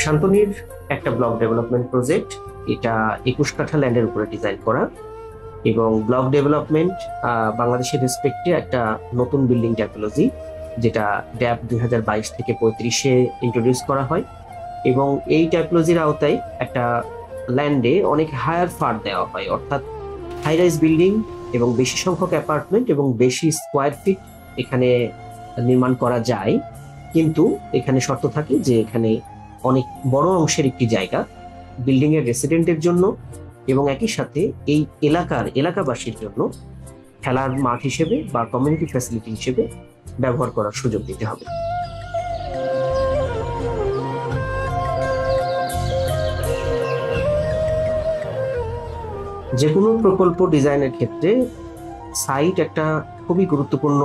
শান্তনীর একটা block development project, এটা 21 কাঠা ল্যান্ডের উপরে ডিজাইন করা এবং ব্লক ডেভেলপমেন্ট বাংলাদেশের রেসপেক্টে একটা নতুন বিল্ডিং টাইপোলজি যেটা ড্যাব 2022 থেকে 35-এ ইন্ট্রোডিউস করা হয় এবং এই টাইপোলজির আওতায় একটা ল্যান্ডে অনেক হায়ার ফার দেওয়া হয়, অর্থাৎ হাই রাইজ বিল্ডিং এবং বেশি সংখ্যক অ্যাপার্টমেন্ট এবং বেশি স্কোয়ার ফিট এখানে নির্মাণ করা যায়। কিন্তু এখানে শর্ত থাকে যে এখানে অনেক বড় অংশের একটি জায়গা বিল্ডিং এর রেসিডেন্টের জন্য এবং একই সাথে এই এলাকাবাসীর জন্য খেলার মাঠ হিসেবে বা কমিউনিটি ফ্যাসিলিটি হিসেবে ব্যবহার করার সুযোগ দিতে হবে। যে কোনো প্রকল্প ডিজাইনের ক্ষেত্রে সাইট একটা খুবই গুরুত্বপূর্ণ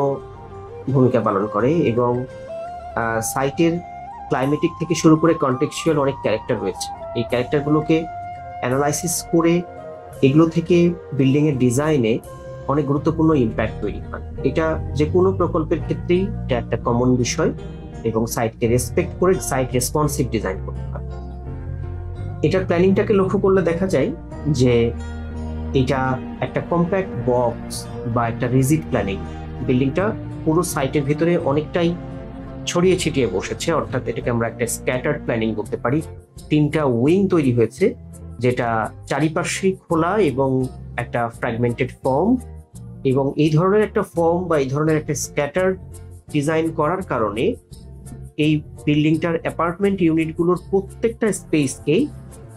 ভূমিকা পালন করে এবং সাইটের ক্লাইমেটিক থেকে শুরু করে কন্টেক্সচুয়াল অনেক ক্যারেক্টার রয়েছে। এই ক্যারেক্টারগুলোকে অ্যানালাইসিস করে এগুলো থেকে বিল্ডিং এর ডিজাইনে অনেক গুরুত্বপূর্ণ ইম্প্যাক্ট তৈরি হয়। এটা যে কোনো প্রকল্পের ক্ষেত্রেই এটা একটা কমন বিষয় এবং সাইটকে রেসপেক্ট করে সাইট রেসপন্সিভ ডিজাইন করতে হয়। এটার প্ল্যানিংটাকে লক্ষ্য করলে দেখা যায় যে এটা একটা কম্প্যাক্ট বক্স বা একটা রিজিড প্ল্যানিং। বিল্ডিংটা পুরো সাইটের ভিতরে অনেকটাই ছড়িয়ে ছিটিয়ে বসেছে, অর্থাৎ এটাকে আমরা একটা স্ক্যাটার্ড প্ল্যানিং বলতে পারি। 3টা উইং তৈরি হয়েছে যেটা চারিপাশে খোলা এবং একটা ফ্র্যাগমেন্টেড ফর্ম, এবং এই ধরনের একটা ফর্ম বা এই ধরনের একটা স্ক্যাটার্ড ডিজাইন করার কারণে এই বিল্ডিংটার অ্যাপার্টমেন্ট ইউনিটগুলোর প্রত্যেকটা স্পেসকেই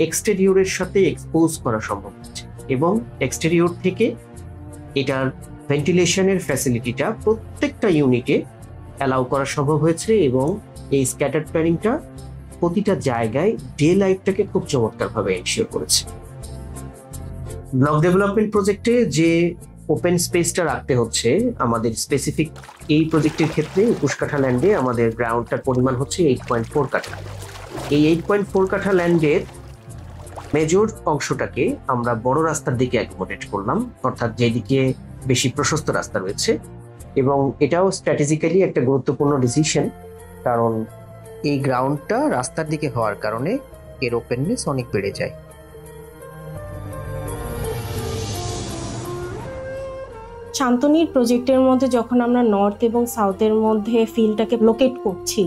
এক্সটেরিয়রের সাথে এক্সপোজ করা সম্ভব হচ্ছে এবং এক্সটেরিয়র থেকে এটার ভেন্টিলেশনের ফ্যাসিলিটিটা প্রত্যেকটা ইউনিটে অ্যালাউ করা সম্ভব হয়েছে এবং এই স্ক্যাটার্ড প্ল্যানিংটা প্রতিটা জায়গায় ডে লাইটটাকে খুব চমৎকারভাবে এনশিওর করেছে। ব্লক ডেভেলপমেন্ট প্রজেক্টে যে ওপেন স্পেসটা রাখতে হচ্ছে আমাদের স্পেসিফিক এই প্রজেক্টের ক্ষেত্রে 21 কাঠা ল্যান্ডে আমাদের গ্রাউন্ডটার পরিমাণ হচ্ছে 8.4 কাঠা। এই 8.4 কাঠা ল্যান্ডের মেজর অংশটাকে আমরা বড় রাস্তার দিকে অ্যাকোমোডেট করলাম, অর্থাৎ যেদিকে বেশি প্রশস্ত রাস্তা রয়েছে, এবং এটাও স্ট্র্যাটেজিক্যালি একটা গুরুত্বপূর্ণ ডিসিশন, কারণ এই গ্রাউন্ডটা রাস্তার দিকে হওয়ার কারণে এর ওপেননেস অনেক বেড়ে যায়। শান্তনীর প্রজেক্টের মধ্যে যখন আমরা নর্থ এবং সাউথের মধ্যে ফিল্ডটাকে লোকেট করছি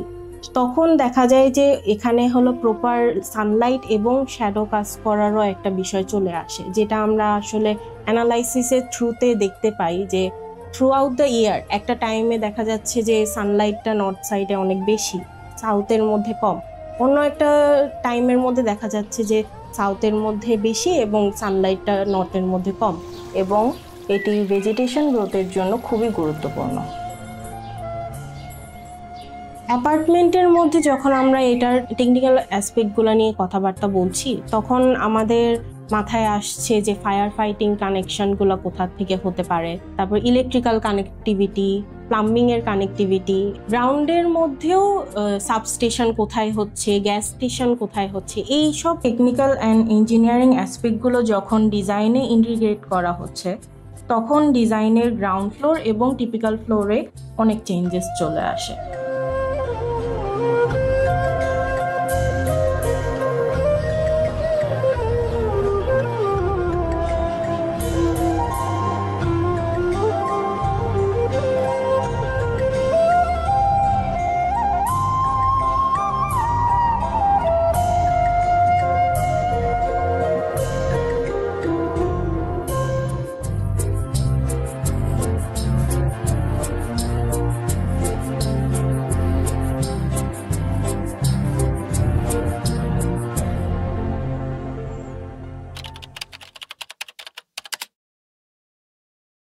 তখন দেখা যায় যে এখানে হলো প্রপার সানলাইট এবং শ্যাডো কাস্ট করারও একটা বিষয় চলে আসে, যেটা আমরা আসলে অ্যানালাইসিসের থ্রুতে দেখতে পাই যে থ্রু আউট দ্য ইয়ার একটা টাইমে দেখা যাচ্ছে যে সানলাইটটা নর্থ সাইডে অনেক বেশি, সাউথের মধ্যে কম। অন্য একটা টাইমের মধ্যে দেখা যাচ্ছে যে সাউথের মধ্যে বেশি এবং সানলাইটটা নর্থের মধ্যে কম, এবং এটি ভেজিটেশন গ্রোথের জন্য খুবই গুরুত্বপূর্ণ। অ্যাপার্টমেন্টের মধ্যে যখন আমরা এটার টেকনিক্যাল অ্যাসপেক্টগুলো নিয়ে কথাবার্তা বলছি তখন আমাদের মাথায় আসছে যে ফায়ার ফাইটিং কানেকশনগুলো কোথা থেকে হতে পারে, তারপর ইলেকট্রিক্যাল কানেক্টিভিটি, প্লাম্বিংয়ের কানেক্টিভিটি, গ্রাউন্ডের মধ্যেও সাবস্টেশন কোথায় হচ্ছে, গ্যাস স্টেশন কোথায় হচ্ছে, এই সব টেকনিক্যাল অ্যান্ড ইঞ্জিনিয়ারিং অ্যাসপেক্টগুলো যখন ডিজাইনে ইন্টিগ্রেট করা হচ্ছে তখন ডিজাইনের গ্রাউন্ড ফ্লোর এবং টিপিক্যাল ফ্লোরে অনেক চেঞ্জেস চলে আসে।